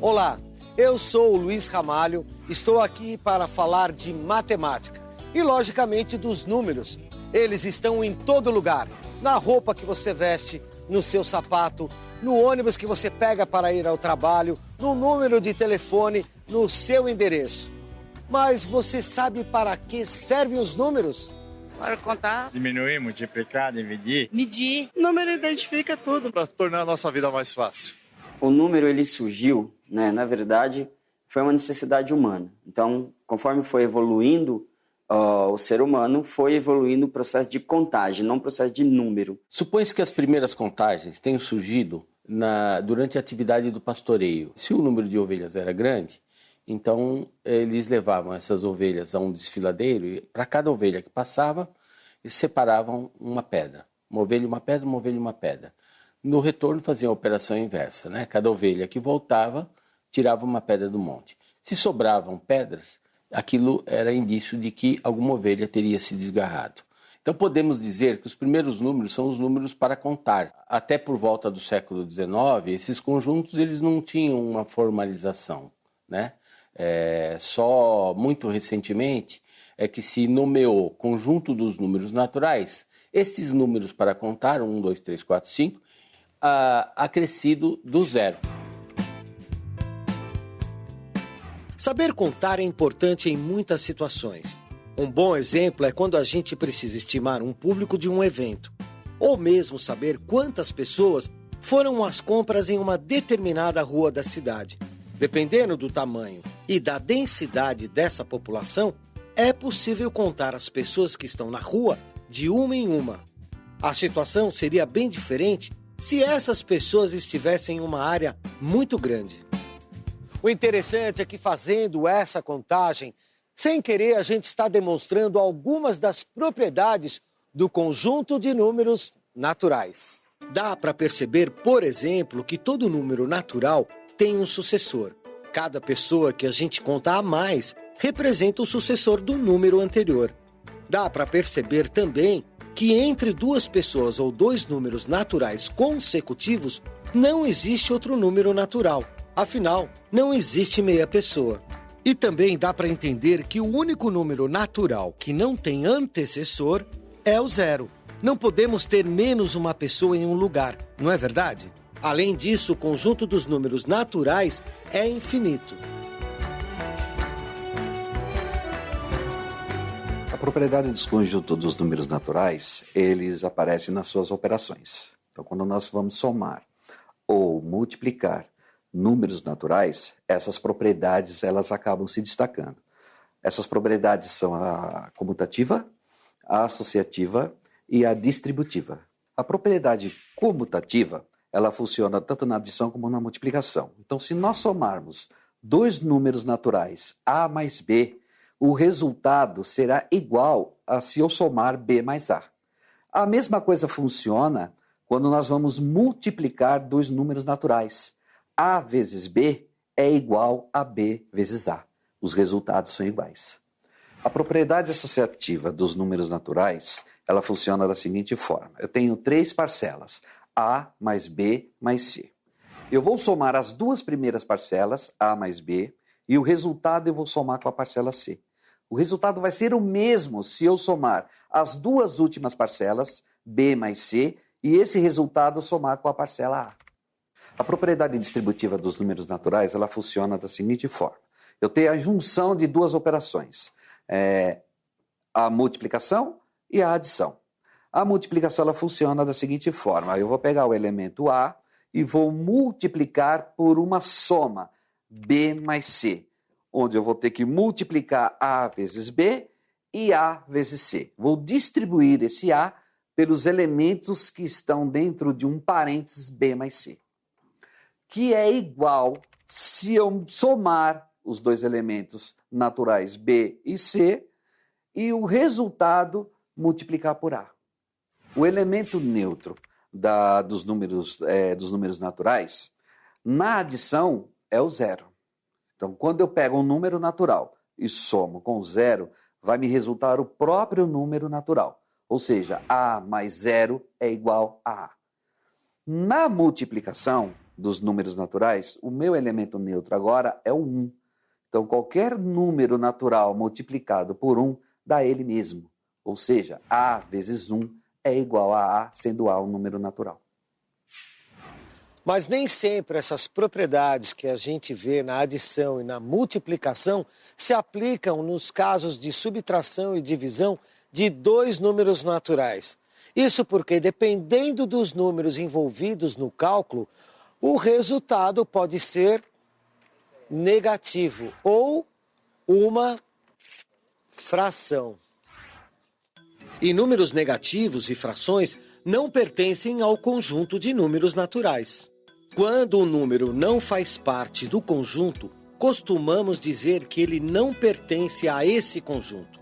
Olá, eu sou o Luiz Ramalho, estou aqui para falar de matemática e, logicamente, dos números. Eles estão em todo lugar, na roupa que você veste, no seu sapato, no ônibus que você pega para ir ao trabalho, no número de telefone, no seu endereço. Mas você sabe para que servem os números? Para contar. Diminuir, multiplicar, dividir. Medir. O número identifica tudo. Para tornar a nossa vida mais fácil. O número ele surgiu, na verdade, foi uma necessidade humana. Então, conforme foi evoluindo o ser humano, foi evoluindo o processo de contagem, não o processo de número. Supõe-se que as primeiras contagens tenham surgido durante a atividade do pastoreio. Se o número de ovelhas era grande, então eles levavam essas ovelhas a um desfiladeiro e para cada ovelha que passava, eles separavam uma pedra. Uma ovelha, uma pedra, uma ovelha, uma pedra. No retorno faziam a operação inversa, né? Cada ovelha que voltava tirava uma pedra do monte. Se sobravam pedras, aquilo era indício de que alguma ovelha teria se desgarrado. Então podemos dizer que os primeiros números são os números para contar. Até por volta do século XIX, esses conjuntos eles não tinham uma formalização, né? Só muito recentemente é que se nomeou conjunto dos números naturais, esses números para contar, 1, 2, 3, 4, 5, acrescido do zero. Saber contar é importante em muitas situações. Um bom exemplo é quando a gente precisa estimar um público de um evento, ou mesmo saber quantas pessoas foram às compras em uma determinada rua da cidade. Dependendo do tamanho e da densidade dessa população, é possível contar as pessoas que estão na rua de uma em uma. A situação seria bem diferente se essas pessoas estivessem em uma área muito grande. O interessante é que fazendo essa contagem, sem querer a gente está demonstrando algumas das propriedades do conjunto de números naturais. Dá para perceber, por exemplo, que todo número natural tem um sucessor. Cada pessoa que a gente conta a mais representa o sucessor do número anterior. Dá para perceber também que entre duas pessoas ou dois números naturais consecutivos não existe outro número natural. Afinal, não existe meia pessoa. E também dá para entender que o único número natural que não tem antecessor é o zero. Não podemos ter menos uma pessoa em um lugar, não é verdade? Além disso, o conjunto dos números naturais é infinito. A propriedade dos conjuntos dos números naturais, eles aparecem nas suas operações. Então, quando nós vamos somar ou multiplicar números naturais, essas propriedades elas acabam se destacando. Essas propriedades são a comutativa, a associativa e a distributiva. A propriedade comutativa, ela funciona tanto na adição como na multiplicação. Então, se nós somarmos dois números naturais, A mais B, o resultado será igual a se eu somar B mais A. A mesma coisa funciona quando nós vamos multiplicar dois números naturais. A vezes B é igual a B vezes A. Os resultados são iguais. A propriedade associativa dos números naturais, ela funciona da seguinte forma. Eu tenho três parcelas, A mais B mais C. Eu vou somar as duas primeiras parcelas, A mais B, e o resultado eu vou somar com a parcela C. O resultado vai ser o mesmo se eu somar as duas últimas parcelas, B mais C, e esse resultado somar com a parcela A. A propriedade distributiva dos números naturais, ela funciona da seguinte forma. Eu tenho a junção de duas operações, a multiplicação e a adição. A multiplicação ela funciona da seguinte forma. Eu vou pegar o elemento A e vou multiplicar por uma soma, B mais C, onde eu vou ter que multiplicar A vezes B e A vezes C. Vou distribuir esse A pelos elementos que estão dentro de um parênteses B mais C, que é igual se eu somar os dois elementos naturais B e C e o resultado multiplicar por A. O elemento neutro dos números naturais, na adição, é o zero. Então, quando eu pego um número natural e somo com zero, vai me resultar o próprio número natural. Ou seja, A mais zero é igual a A. Na multiplicação dos números naturais, o meu elemento neutro agora é o 1. Então, qualquer número natural multiplicado por 1 dá ele mesmo. Ou seja, A vezes 1 é igual a A, sendo A um número natural. Mas nem sempre essas propriedades que a gente vê na adição e na multiplicação se aplicam nos casos de subtração e divisão de dois números naturais. Isso porque, dependendo dos números envolvidos no cálculo, o resultado pode ser negativo ou uma fração. E números negativos e frações não pertencem ao conjunto de números naturais. Quando o número não faz parte do conjunto, costumamos dizer que ele não pertence a esse conjunto.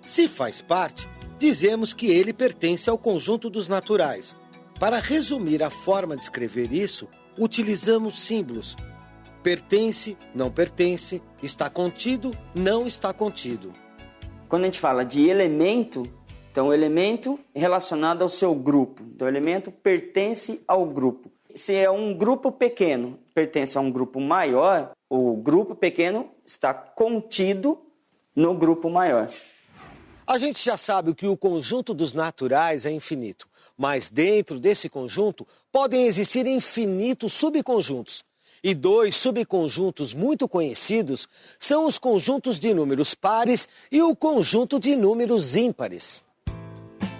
Se faz parte, dizemos que ele pertence ao conjunto dos naturais. Para resumir a forma de escrever isso, utilizamos símbolos. Pertence, não pertence, está contido, não está contido. Quando a gente fala de elemento, então o elemento é relacionado ao seu grupo. Então o elemento pertence ao grupo. Se é um grupo pequeno, pertence a um grupo maior, o grupo pequeno está contido no grupo maior. A gente já sabe que o conjunto dos naturais é infinito, mas dentro desse conjunto podem existir infinitos subconjuntos. E dois subconjuntos muito conhecidos são os conjuntos de números pares e o conjunto de números ímpares.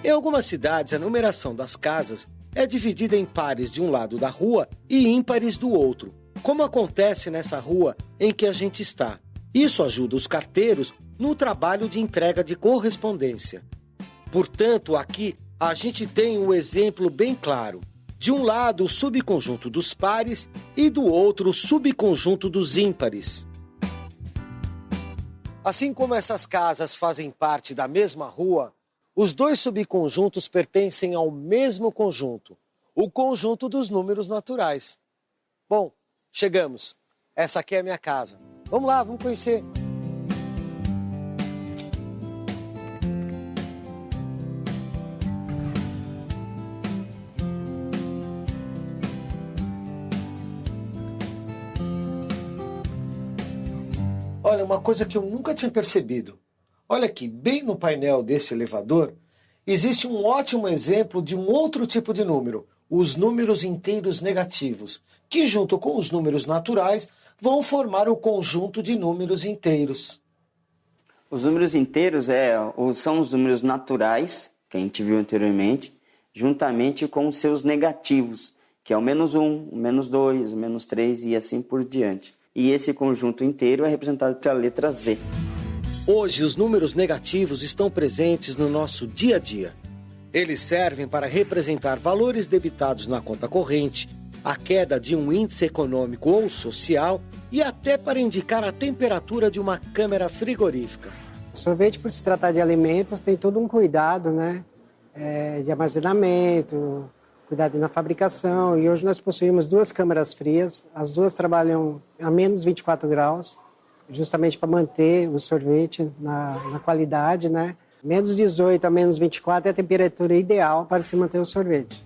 Em algumas cidades, a numeração das casas é dividida em pares de um lado da rua e ímpares do outro, como acontece nessa rua em que a gente está. Isso ajuda os carteiros no trabalho de entrega de correspondência. Portanto, aqui a gente tem um exemplo bem claro. De um lado, o subconjunto dos pares e do outro, o subconjunto dos ímpares. Assim como essas casas fazem parte da mesma rua, os dois subconjuntos pertencem ao mesmo conjunto, o conjunto dos números naturais. Bom, chegamos. Essa aqui é a minha casa. Vamos lá, vamos conhecer. Olha, uma coisa que eu nunca tinha percebido. Olha aqui, bem no painel desse elevador, existe um ótimo exemplo de um outro tipo de número, os números inteiros negativos, que junto com os números naturais vão formar o conjunto de números inteiros. Os números inteiros são os números naturais, que a gente viu anteriormente, juntamente com os seus negativos, que é o -1, o -2, o -3 e assim por diante. E esse conjunto inteiro é representado pela letra Z. Hoje, os números negativos estão presentes no nosso dia a dia. Eles servem para representar valores debitados na conta corrente, a queda de um índice econômico ou social e até para indicar a temperatura de uma câmara frigorífica. Sorvete, por se tratar de alimentos, tem todo um cuidado, né? De armazenamento, cuidado na fabricação. E hoje nós possuímos 2 câmaras frias, as duas trabalham a menos 24 graus, justamente para manter o sorvete na qualidade, né? Menos 18 a menos 24 é a temperatura ideal para se manter o sorvete.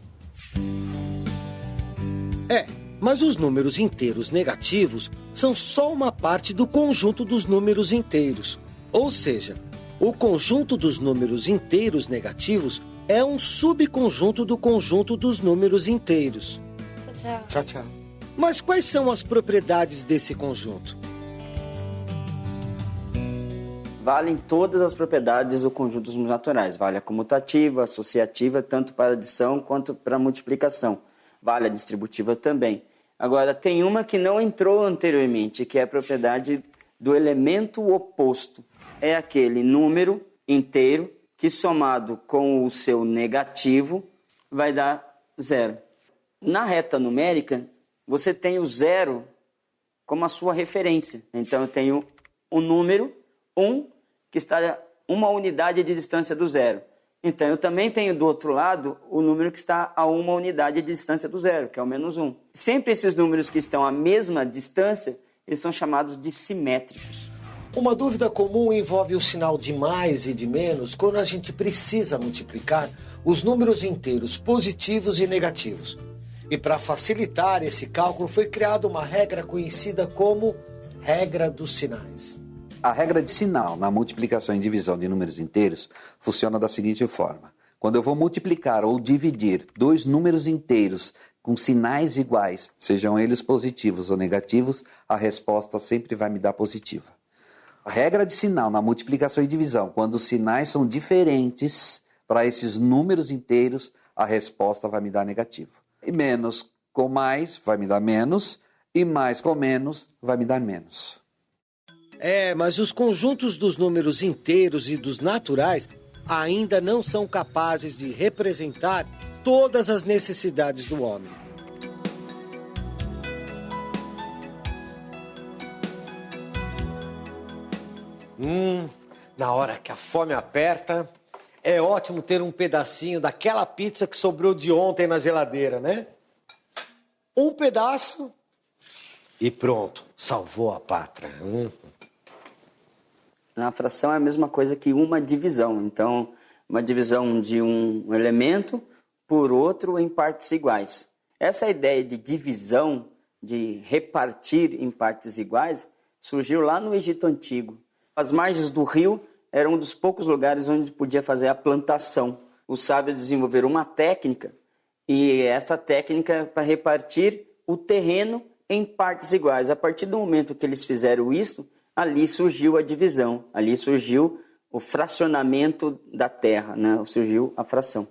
Mas os números inteiros negativos são só uma parte do conjunto dos números inteiros. Ou seja, o conjunto dos números inteiros negativos é um subconjunto do conjunto dos números inteiros. Tchau. Tchau, tchau. Mas quais são as propriedades desse conjunto? Valem todas as propriedades do conjunto dos números naturais. Vale a comutativa, associativa, tanto para adição quanto para multiplicação. Vale a distributiva também. Agora, tem uma que não entrou anteriormente, que é a propriedade do elemento oposto. É aquele número inteiro que, somado com o seu negativo, vai dar 0. Na reta numérica, você tem o 0 como a sua referência. Então, eu tenho o número 1, que está a uma unidade de distância do 0. Então, eu também tenho do outro lado o número que está a uma unidade de distância do 0, que é o -1. Sempre esses números que estão à mesma distância, eles são chamados de simétricos. Uma dúvida comum envolve o sinal de mais e de menos quando a gente precisa multiplicar os números inteiros positivos e negativos. E para facilitar esse cálculo foi criada uma regra conhecida como regra dos sinais. A regra de sinal na multiplicação e divisão de números inteiros funciona da seguinte forma. Quando eu vou multiplicar ou dividir dois números inteiros com sinais iguais, sejam eles positivos ou negativos, a resposta sempre vai me dar positiva. A regra de sinal na multiplicação e divisão, quando os sinais são diferentes para esses números inteiros, a resposta vai me dar negativa. E menos com mais vai me dar menos, e mais com menos vai me dar menos. Mas os conjuntos dos números inteiros e dos naturais ainda não são capazes de representar todas as necessidades do homem. Na hora que a fome aperta, é ótimo ter um pedacinho daquela pizza que sobrou de ontem na geladeira, né? Um pedaço e pronto, salvou a pátria. Na fração é a mesma coisa que uma divisão. Então, uma divisão de um elemento por outro em partes iguais. Essa ideia de divisão, de repartir em partes iguais, surgiu lá no Egito Antigo. As margens do rio eram um dos poucos lugares onde podia fazer a plantação. Os sábios desenvolveram uma técnica, e essa técnica é para repartir o terreno em partes iguais. A partir do momento que eles fizeram isso, ali surgiu a divisão, ali surgiu o fracionamento da terra, né? Surgiu a fração.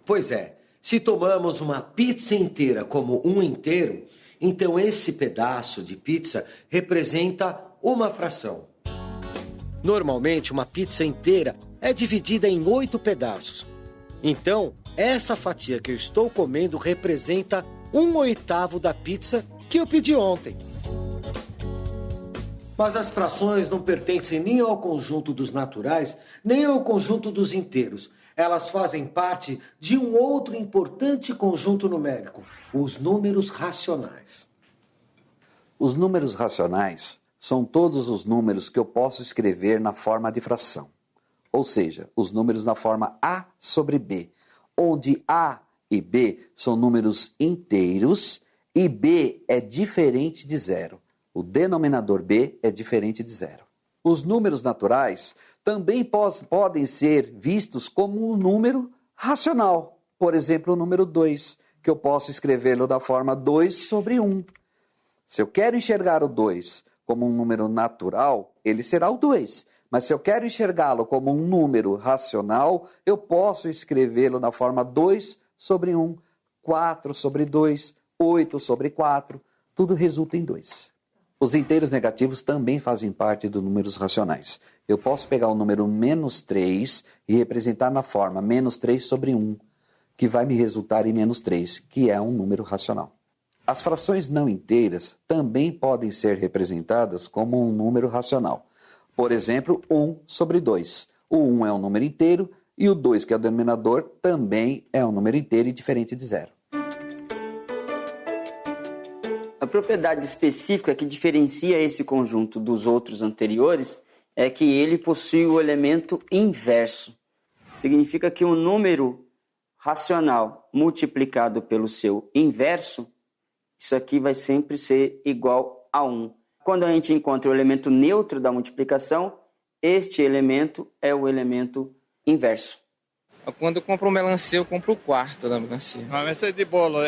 Pois é, se tomamos uma pizza inteira como um inteiro, então esse pedaço de pizza representa uma fração. Normalmente, uma pizza inteira é dividida em 8 pedaços. Então, essa fatia que eu estou comendo representa 1/8 da pizza que eu pedi ontem. Mas as frações não pertencem nem ao conjunto dos naturais, nem ao conjunto dos inteiros. Elas fazem parte de um outro importante conjunto numérico, os números racionais. Os números racionais são todos os números que eu posso escrever na forma de fração. Ou seja, os números na forma A sobre B, onde A e B são números inteiros e B é diferente de zero. O denominador B é diferente de zero. Os números naturais também podem ser vistos como um número racional. Por exemplo, o número 2, que eu posso escrevê-lo da forma 2 sobre 1. Se eu quero enxergar o 2 como um número natural, ele será o 2. Mas se eu quero enxergá-lo como um número racional, eu posso escrevê-lo na forma 2 sobre 1, 4 sobre 2, 8 sobre 4. Tudo resulta em 2. Os inteiros negativos também fazem parte dos números racionais. Eu posso pegar o número -3 e representar na forma -3 sobre 1, que vai me resultar em -3, que é um número racional. As frações não inteiras também podem ser representadas como um número racional. Por exemplo, 1 sobre 2. O 1 é um número inteiro e o 2, que é o denominador, também é um número inteiro e diferente de zero. A propriedade específica que diferencia esse conjunto dos outros anteriores é que ele possui o elemento inverso. Significa que um número racional multiplicado pelo seu inverso, isso aqui vai sempre ser igual a 1. Quando a gente encontra o elemento neutro da multiplicação, este elemento é o elemento inverso. Quando eu compro melancia, eu compro o quarto da melancia. Uma mesa de bolo,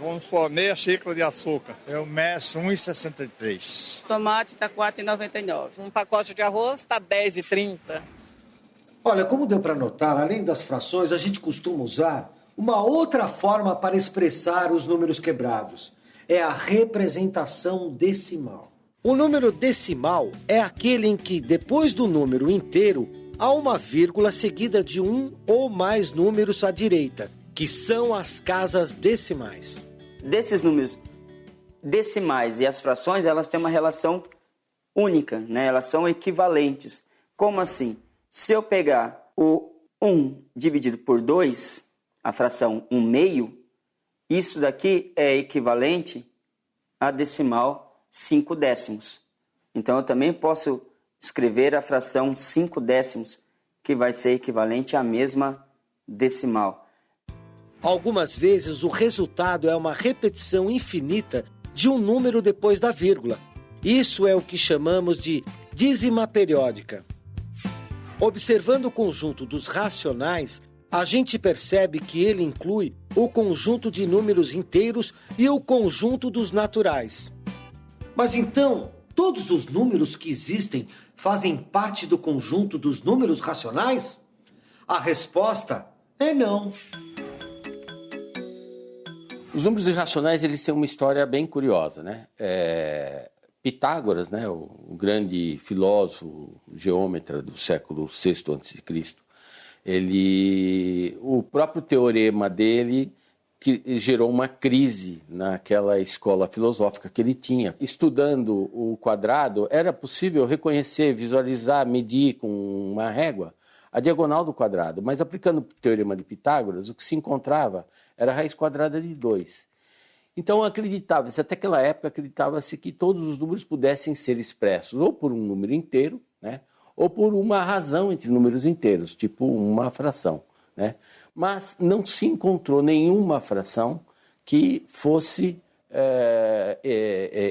vamos supor, meia xícara de açúcar. Eu meço 1,63. Tomate está R$ 4,99. Um pacote de arroz está R$ 10,30. Olha, como deu para notar, além das frações, a gente costuma usar uma outra forma para expressar os números quebrados. É a representação decimal. O número decimal é aquele em que, depois do número inteiro, há uma vírgula seguida de um ou mais números à direita, que são as casas decimais. Desses números decimais e as frações, elas têm uma relação única, né? Elas são equivalentes. Como assim? Se eu pegar o 1 dividido por 2, a fração 1/2, isso daqui é equivalente a decimal 5 décimos. Então, eu também posso escrever a fração 5 décimos, que vai ser equivalente à mesma decimal. Algumas vezes o resultado é uma repetição infinita de um número depois da vírgula. Isso é o que chamamos de dízima periódica. Observando o conjunto dos racionais, a gente percebe que ele inclui o conjunto de números inteiros e o conjunto dos naturais. Mas então, todos os números que existem fazem parte do conjunto dos números racionais? A resposta é não. Os números irracionais, eles têm uma história bem curiosa, né? Pitágoras, né, o grande filósofo, geômetra do século VI a.C., o próprio teorema dele que gerou uma crise naquela escola filosófica que ele tinha. Estudando o quadrado, era possível reconhecer, visualizar, medir com uma régua a diagonal do quadrado, mas aplicando o teorema de Pitágoras, o que se encontrava era a raiz quadrada de 2. Então acreditava-se, até aquela época acreditava-se que todos os números pudessem ser expressos ou por um número inteiro, né, ou por uma razão entre números inteiros, tipo uma fração, né? Mas não se encontrou nenhuma fração que fosse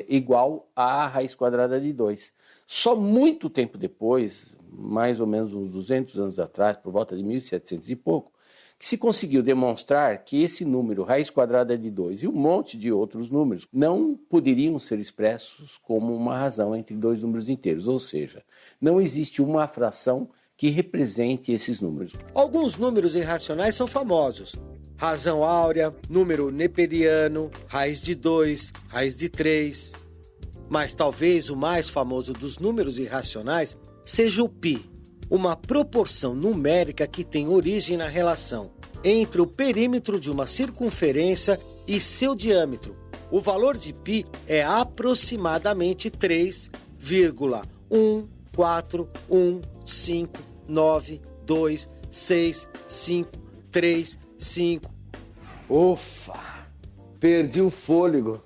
igual à raiz quadrada de 2. Só muito tempo depois, mais ou menos uns 200 anos atrás, por volta de 1700 e pouco, que se conseguiu demonstrar que esse número, raiz quadrada de 2, e um monte de outros números, não poderiam ser expressos como uma razão entre dois números inteiros, ou seja, não existe uma fração que represente esses números. Alguns números irracionais são famosos. Razão áurea, número neperiano, raiz de 2, raiz de 3. Mas talvez o mais famoso dos números irracionais seja o π, uma proporção numérica que tem origem na relação entre o perímetro de uma circunferência e seu diâmetro. O valor de π é aproximadamente 3,14159266535. Ufa! Perdi o fôlego.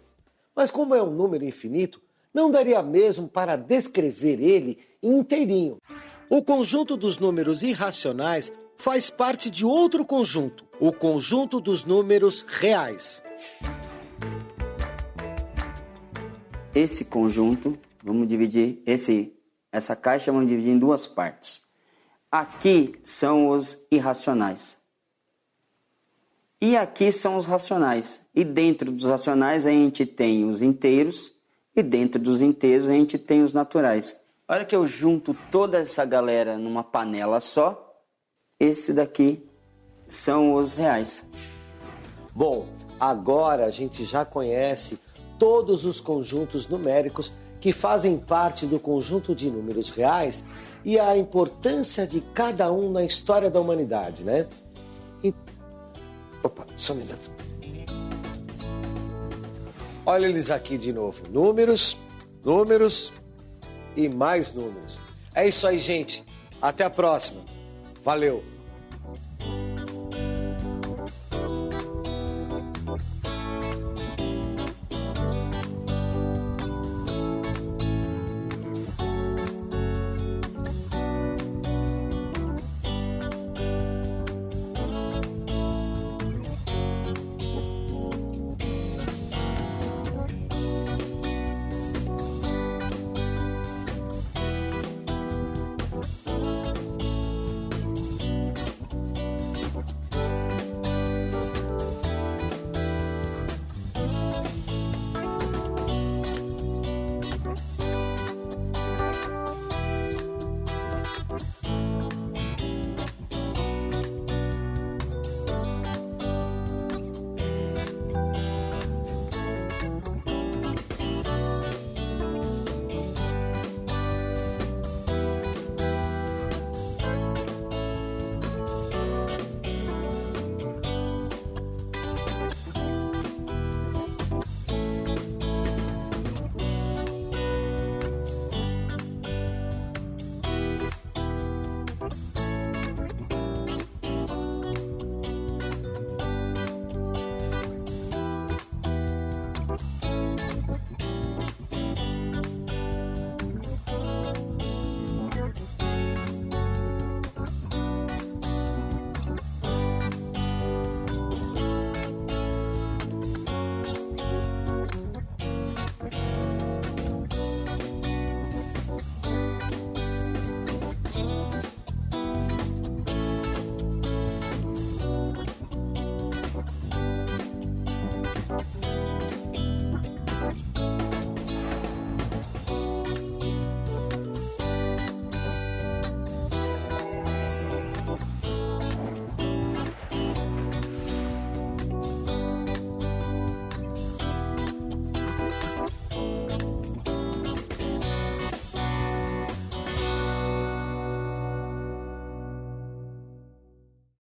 Mas como é um número infinito, não daria mesmo para descrever ele inteirinho. O conjunto dos números irracionais faz parte de outro conjunto, o conjunto dos números reais. Esse conjunto, vamos dividir, essa caixa vamos dividir em duas partes. Aqui são os irracionais. E aqui são os racionais. E dentro dos racionais a gente tem os inteiros, e dentro dos inteiros a gente tem os naturais. A hora que eu junto toda essa galera numa panela só, esse daqui são os reais. Bom, agora a gente já conhece todos os conjuntos numéricos que fazem parte do conjunto de números reais e a importância de cada um na história da humanidade, né? Opa, só um minuto. Olha eles aqui de novo. Números, números e mais números. É isso aí, gente. Até a próxima. Valeu!